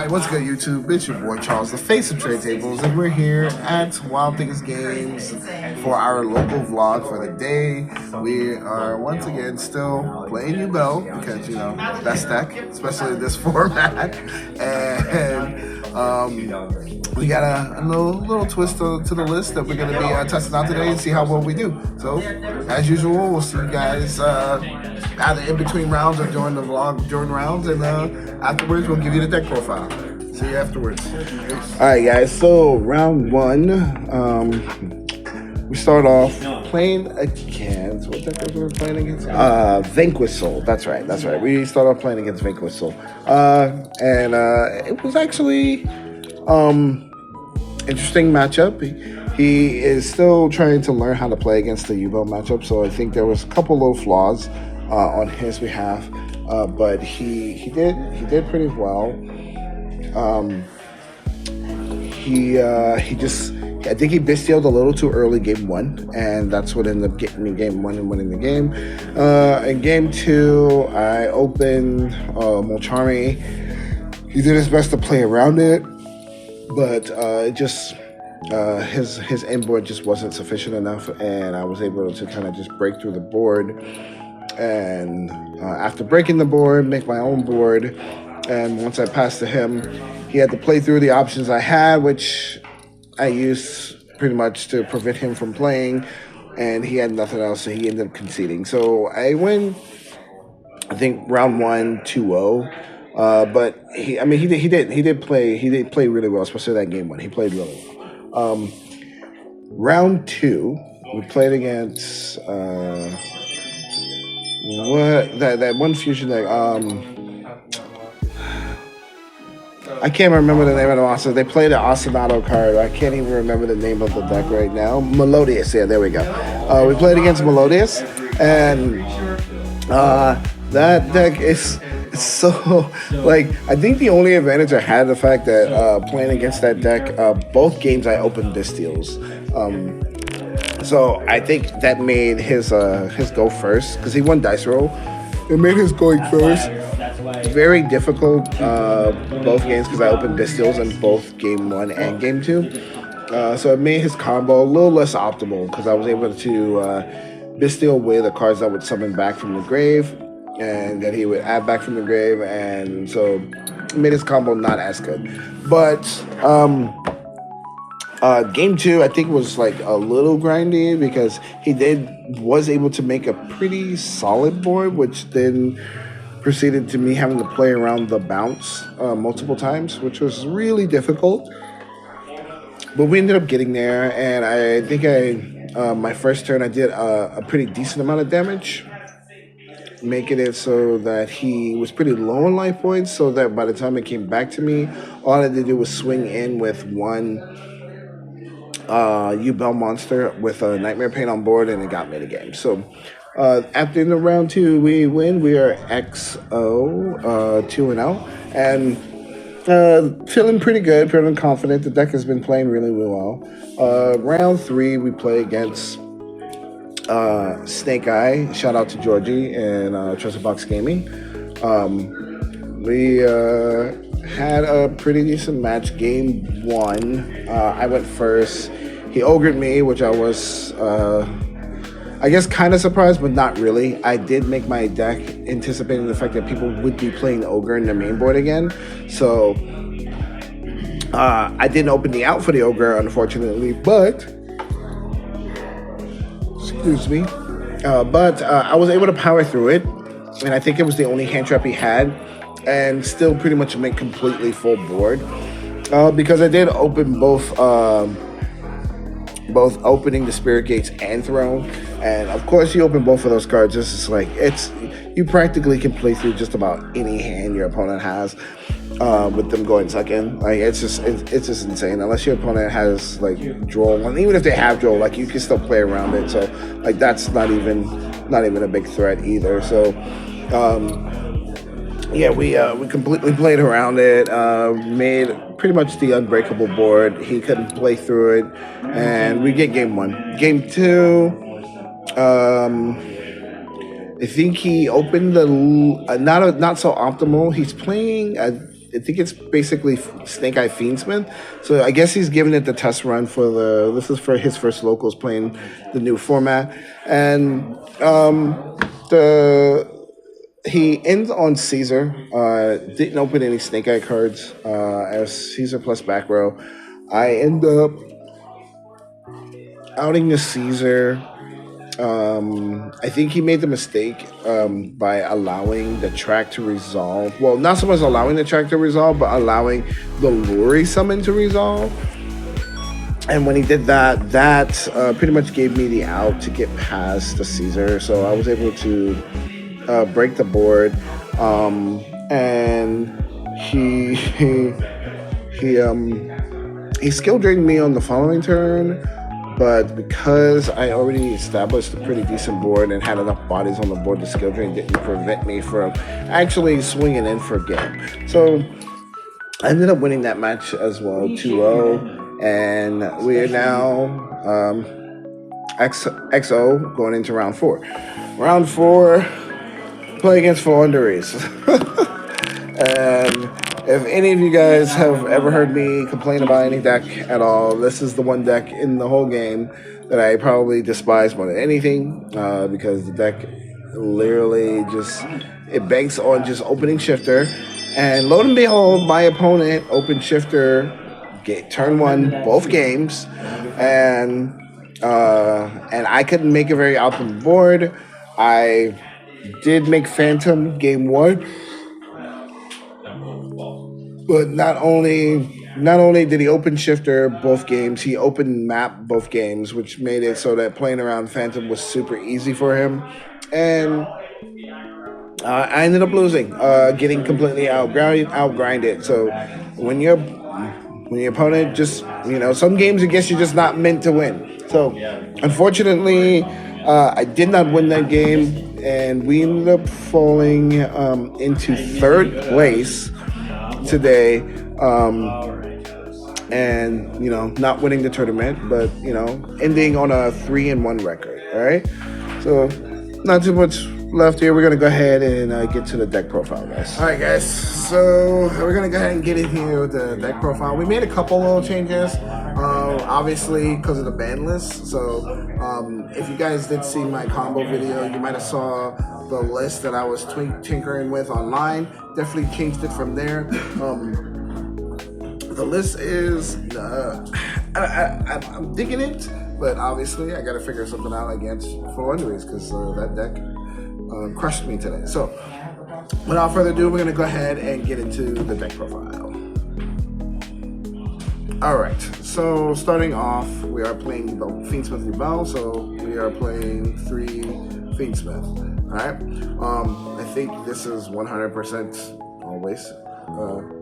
Alright, what's good, YouTube? It's your boy Charles, the face of Trade Tables, and we're here at Wild Things Games for our local vlog for the day. We are once again still playing Yubel because, you know, best deck, especially in this format. And we got a little twist to the list that we're going to be testing out today and see how well we do. So, as usual, we'll see you guys either in between rounds or during the vlog, during rounds, and afterwards we'll give you the deck profile. See you afterwards. Alright guys, so round one, we start off playing against, what deck was we playing against? Vanquish Soul, that's right. We start off playing against Vanquish Soul. And it was actually interesting matchup. He is still trying to learn how to play against the Yubel matchup, so I think there was a couple little flaws on his behalf, but he did pretty well. I think he bestialed a little too early game one, and that's what ended up getting me game one and winning the game. In game two, I opened Molcharmi. He did his best to play around it, but his inboard just wasn't sufficient enough, and I was able to kind of just break through the board. And after breaking the board, make my own board. And once I passed to him, he had to play through the options I had, which I used pretty much to prevent him from playing. And he had nothing else, so he ended up conceding. So I win, I think, round 1, 2-0. But he did play really well, especially that game one. He played really well. Round 2, we played against that one fusion deck. I can't remember the name of the monster. They played an Ostinato card. I can't even remember the name of the deck right now. Melodious, yeah, there we go. We played against Melodious, and that deck is so, like, I think the only advantage I had the fact that playing against that deck, both games I opened Distiels. So I think that made his go first, because he won dice roll. It made his going first very difficult both games, because I opened Distiels in both game 1 and game 2. So it made his combo a little less optimal, because I was able to Distiel away the cards that would summon back from the grave, and that he would add back from the grave, and so it made his combo not as good. But game 2, I think, was like a little grindy, because he was able to make a pretty solid board, which then proceeded to me having to play around the bounce multiple times, which was really difficult. But we ended up getting there, and I think my first turn I did a pretty decent amount of damage, making it so that he was pretty low on life points, so that by the time it came back to me, all I had to do was swing in with one Yubel monster with a Nightmare Paint on board, and it got me the game. So after the round 2, we win. We are XO 2-0, and feeling pretty good, feeling confident. The deck has been playing really well. Round 3, we play against Snake Eye. Shout out to Georgie and Treasure Box Gaming. We had a pretty decent match. Game 1, I went first. He ogred me, which I was, I guess, kind of surprised, but not really. I did make my deck anticipating the fact that people would be playing Ogre in their main board again. So I didn't open the out for the Ogre, unfortunately, but excuse me. But I was able to power through it, and I think it was the only hand trap he had, and still pretty much make completely full board. Because I did open both opening the Spirit Gates and Throne, and of course you open both of those cards. This is like, you practically can play through just about any hand your opponent has with them going second. Like, it's just insane. Unless your opponent has like draw one, even if they have draw, like, you can still play around it. So like, that's not even a big threat either. So yeah, we completely played around it, made pretty much the unbreakable board. He couldn't play through it, and we get game 1. Game 2, I think he opened the not so optimal. He's playing, I I think it's basically Snake Eye Fiendsmith. So I guess he's giving it the test run for the. This is for his first locals playing the new format, and the he ends on Caesar. Didn't open any Snake Eye cards as Caesar plus back row. I end up outing the Caesar. I think he made the mistake by allowing the track to resolve. Well, not so much allowing the track to resolve, but allowing the Luri summon to resolve. And when he did that, that pretty much gave me the out to get past the Caesar. So I was able to break the board. And he he skill drained me on the following turn. But because I already established a pretty decent board and had enough bodies on the board, the skill drain didn't prevent me from actually swinging in for a game. So I ended up winning that match as well, 2-0. And we are now XO going into round 4. Round 4, play against Flounderies. And if any of you guys have ever heard me complain about any deck at all, this is the one deck in the whole game that I probably despise more than anything because the deck literally it banks on just opening shifter. And lo and behold, my opponent opened shifter turn 1 both games, and I couldn't make it very out the board. I did make Phantom game 1. But not only did he open shifter both games, he opened map both games, which made it so that playing around Phantom was super easy for him. And I ended up losing, getting completely outgrinded. So when your opponent just, some games I guess you're just not meant to win. So unfortunately, I did not win that game, and we ended up falling into 3rd place today, and not winning the tournament, but ending on a 3-1 record. All right, so not too much left here. We're gonna go ahead and get to the deck profile, guys. All right, guys, so we're gonna go ahead and get in here with the deck profile. We made a couple little changes, obviously because of the ban list. So if you guys did see my combo video, you might have saw the list that I was tinkering with online. Definitely changed it from there. The list is I'm digging it, but obviously I got to figure something out against Flounderies because that deck crushed me today. So without further ado, we're gonna go ahead and get into the deck profile. All right, so starting off, we are playing the Fiendsmith Yubel, so we are playing 3 Fiendsmith. All right, I think this is 100% always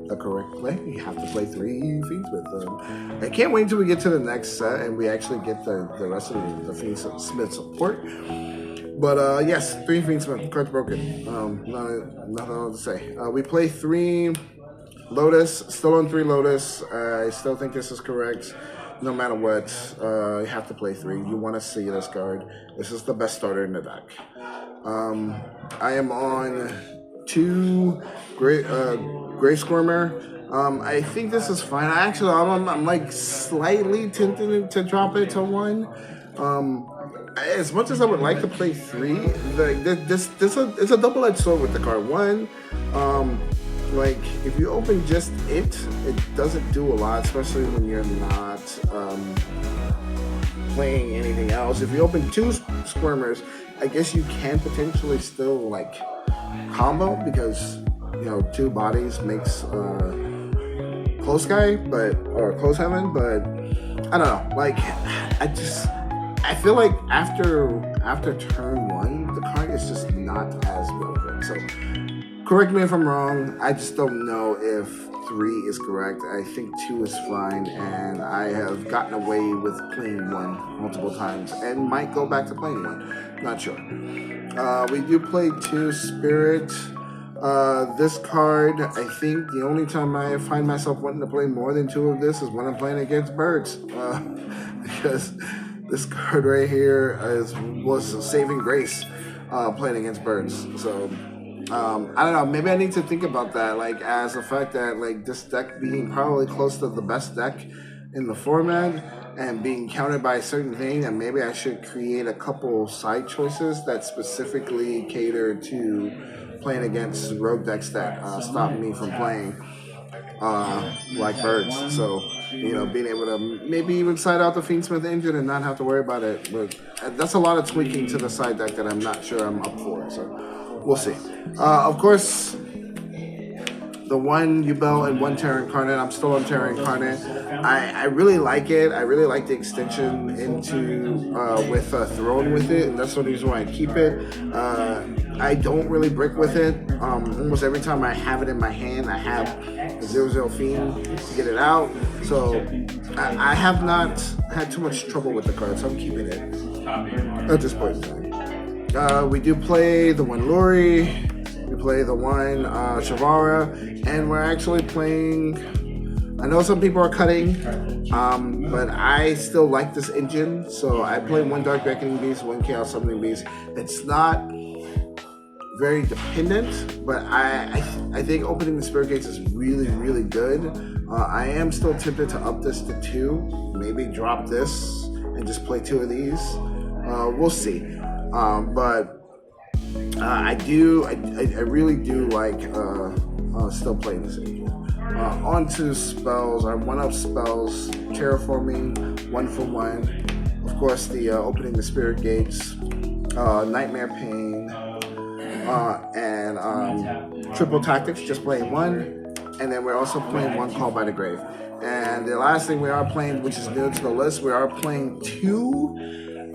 the correct play. You have to play 3 Fiendsmith. I can't wait until we get to the next set and we actually get the rest of the Fiendsmith support. But yes, 3 Fiendsmith, cards broken. Nothing else to say. We play 3 Lotus, still on 3 Lotus. I still think this is correct. No matter what, you have to play 3. You want to see this card. This is the best starter in the deck. I am on 2 Gray Squirmer. I think this is fine. I'm like slightly tempted to drop it to 1. As much as I would like to play 3, it's a double-edged sword with the card. 1, like if you open just it doesn't do a lot, especially when you're not playing anything else. If you open 2 Squirmers, I guess you can potentially still like combo because 2 bodies makes close guy, or close heaven. But I don't know. Like I feel like after turn 1, the card is just not as relevant. So correct me if I'm wrong. I just don't know if 3 is correct. I think 2 is fine, and I have gotten away with playing 1 multiple times and might go back to playing 1. Not sure. We do play 2 Spirit. This card, I think the only time I find myself wanting to play more than 2 of this is when I'm playing against birds. Because this card right here was a saving grace playing against birds. So I don't know. Maybe I need to think about that, like as the fact that like this deck being probably close to the best deck in the format and being countered by a certain thing, and maybe I should create a couple side choices that specifically cater to playing against rogue decks that stop me from playing like birds. So, being able to maybe even side out the Fiendsmith engine and not have to worry about it. But that's a lot of tweaking to the side deck that I'm not sure I'm up for. So, we'll see. Of course, the one Yubel and one Terra Incarnate. I'm still on Terra Incarnate. I really like it. I really like the extension into with Throne with it, and that's the reason why I keep it. I don't really brick with it. Almost every time I have it in my hand, I have a 0/0 Fiend to get it out. So I have not had too much trouble with the card, so I'm keeping it at this point. We do play the one Luri. We play the one Shavara, and we're actually playing. I know some people are cutting, but I still like this engine, so I play one Dark Reckoning Beast, one Chaos Summoning Beast. It's not very dependent, but I think opening the Spirit Gates is really, really good. I am still tempted to up this to 2, maybe drop this and just play 2 of these. We'll see. But I really do like still playing this engine. On to spells, our 1-up spells, Terraforming, 1-for-1. Of course, the opening the Spirit Gates, Nightmare Pain, and Triple Tactics, just playing 1. And then we're also playing 1 Call by the Grave. And the last thing we are playing, which is new to the list, we are playing 2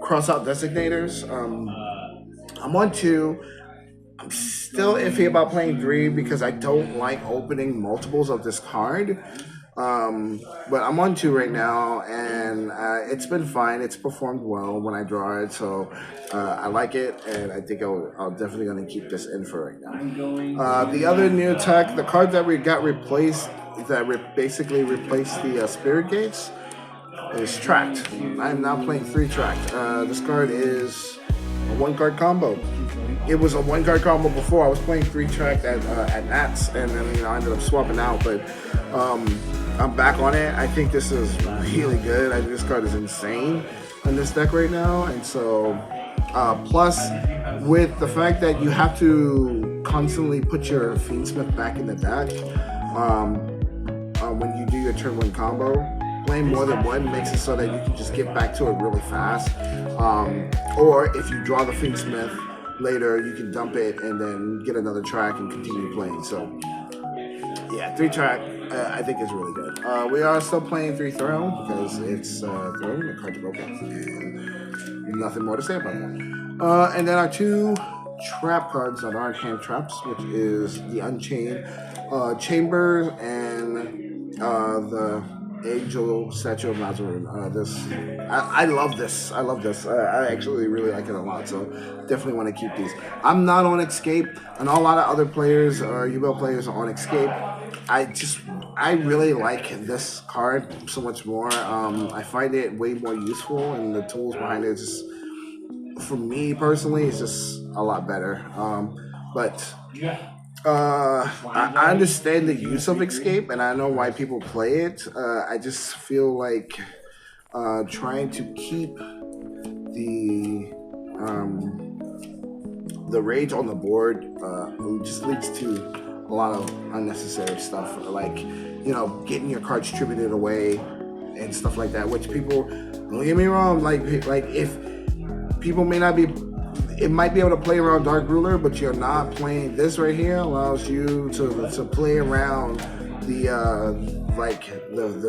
cross-out designators. I'm on 2. I'm still iffy about playing 3 because I don't like opening multiples of this card. But I'm on 2 right now, and it's been fine. It's performed well when I draw it, so I like it, and I think I'm definitely going to keep this in for right now. The other new tech, the card that we got replaced, that basically replaced the Spirit Gates, is Tracked. I am now playing 3 Tracked. This card is a 1-card combo. It was a 1-card combo before. I was playing 3 Tracked at Nats, and then I ended up swapping out. But I'm back on it. I think this is really good. I think this card is insane in this deck right now, and so plus with the fact that you have to constantly put your Fiendsmith back in the deck when you do your turn 1 combo. Playing more than 1 makes it so that you can just get back to it really fast. Or if you draw the Fiendsmith later, you can dump it and then get another track and continue playing. So, yeah, 3 Track I think is really good. We are still playing 3 Throne because it's Throne, the card's broken, and nothing more to say about that. And then our 2 trap cards that aren't hand traps, which is the Unchained Chamber and the Angel Statue of Mazarin. I love this. I love this. I actually really like it a lot, so definitely want to keep these. I'm not on Escape. I know a lot of other players or Yubel players are on Escape. I really like this card so much more. I find it way more useful, and the tools behind it just, for me personally, is just a lot better. But I understand the use of Escape, and I know why people play it. I just feel like trying to keep the rage on the board just leads to a lot of unnecessary stuff, like getting your cards distributed away and stuff like that. Which people, don't get me wrong, like if people may not be. It might be able to play around Dark Ruler, but you're not playing. This right here allows you to play around the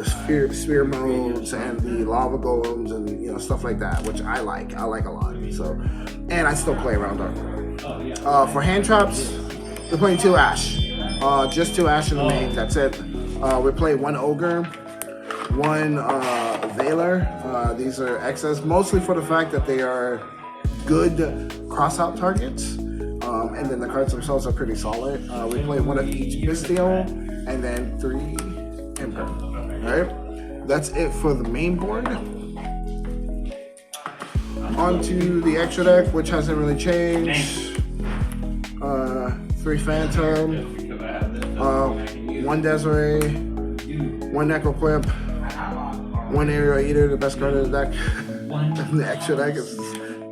sphere modes and the lava golems and stuff like that, which I like a lot. So, and I still play around Dark Ruler. For hand traps, we're playing 2 Ash, just 2 Ash in the main. That's it. We play 1 Ogre, 1 Veiler. These are excess, mostly for the fact that they are good cross-out targets, and then the cards themselves are pretty solid. We play 1 of each Bestial, and then 3 Emperor. Alright, that's it for the main board. On to the extra deck, which hasn't really changed. 3 Phantom, 1 Desiree, 1 Necroquimp, 1 Aerial Eater, the best card of the deck. And the extra deck is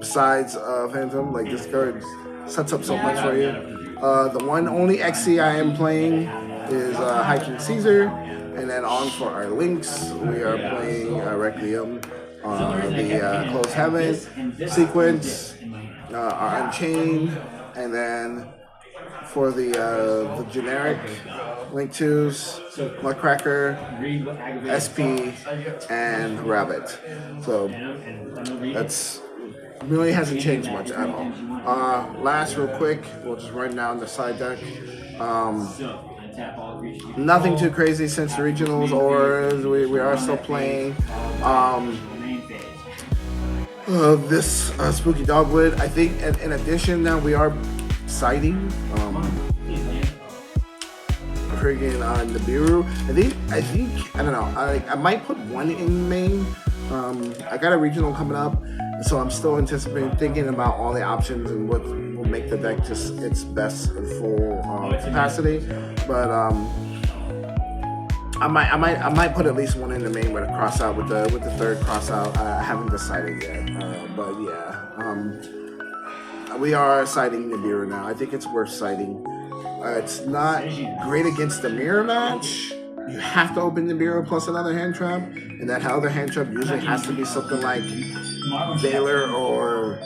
besides Phantom. Like, this card sets up so much for you. The one only XC I am playing is High King Caesar. And then on for our links, we are playing Requiem, the Closed Heaven sequence, our Unchained, and then for the generic Link 2s, Nutcracker, SP, and Rabbit. So that's really hasn't changed much at all. Last, real quick, we'll just run down the side deck. Nothing too crazy since the regionals, or we are still playing this Spooky Dogwood. I think in addition now we are citing friggin' Nibiru. I think I don't know. I might put 1 in main. I got a regional coming up, so I'm still anticipating, thinking about all the options and what will make the deck just its best and full capacity. But I might put at least 1 in the main with a cross out with the 3rd cross out. I haven't decided yet, but yeah, we are citing Nibiru now. I think it's worth citing. It's not great against the mirror match. You have to open the mirror plus another hand trap, and that other hand trap usually has to be something like Veiler or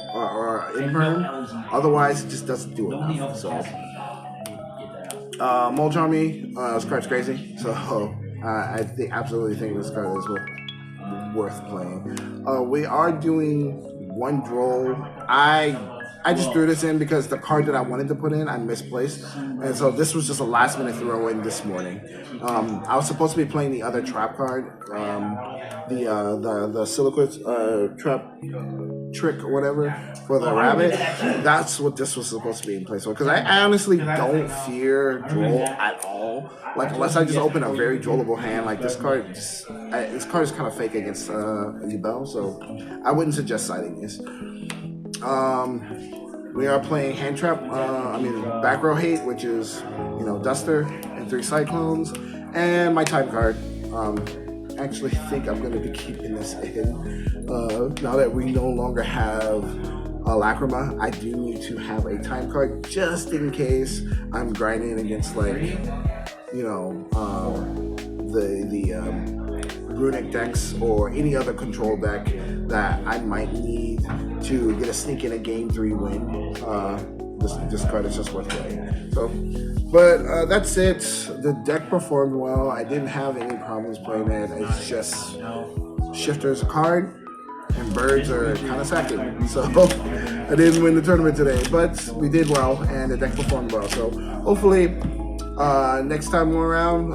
Imperm. Otherwise, it just doesn't do enough. So, Mulch Army, this card's crazy. So, I absolutely think this card is worth playing. We are doing 1 Droll. I just threw this in because the card that I wanted to put in, I misplaced. And so this was just a last minute throw in this morning. I was supposed to be playing the other trap card, the Silicate trap trick or whatever for the rabbit. That's what this was supposed to be in place for. Because I honestly don't fear Droll at all. Like, unless I just open a very drollable hand, like this card, this card is kind of fake against Yubel, so I wouldn't suggest citing this. We are playing hand trap, back row hate, which is, Duster and 3 Cyclones, and my time card. Actually think I'm going to be keeping this in. Now that we no longer have Lacrima, I do need to have a time card just in case I'm grinding against, like, the Runic decks or any other control deck that I might need to get a sneak in a game 3 win. This card is just worth playing. So, but that's it. The deck performed well. I didn't have any problems playing it. It's just Shifter's a card and Birds are kind of sacky. So I didn't win the tournament today, but we did well and the deck performed well. So hopefully next time we're around,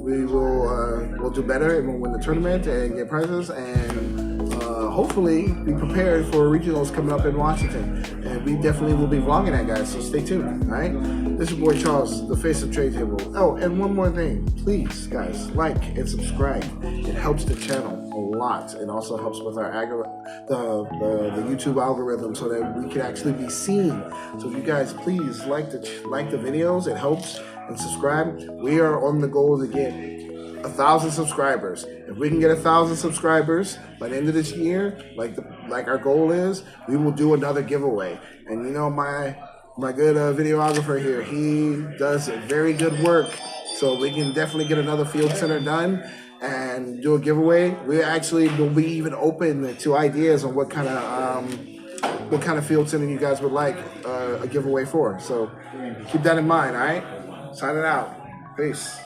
we'll do better and we'll win the tournament and get prizes, and hopefully be prepared for regionals coming up in Washington. And we definitely will be vlogging that, guys, so stay tuned. All right, this is your boy Charles, the face of Trade Table. Oh, and one more thing, please, guys, like and subscribe. It helps the channel a lot. It also helps with our the YouTube algorithm so that we can actually be seen. So if you guys please like the videos, it helps, and subscribe. We are on the goal to get 1,000 subscribers. If we can get 1,000 subscribers by the end of this year, like our goal is, we will do another giveaway. And my good videographer here, he does very good work, so we can definitely get another field center done and do a giveaway. We actually will be even open to ideas on what kind of field center you guys would like a giveaway for. So keep that in mind. All right, signing out. Peace.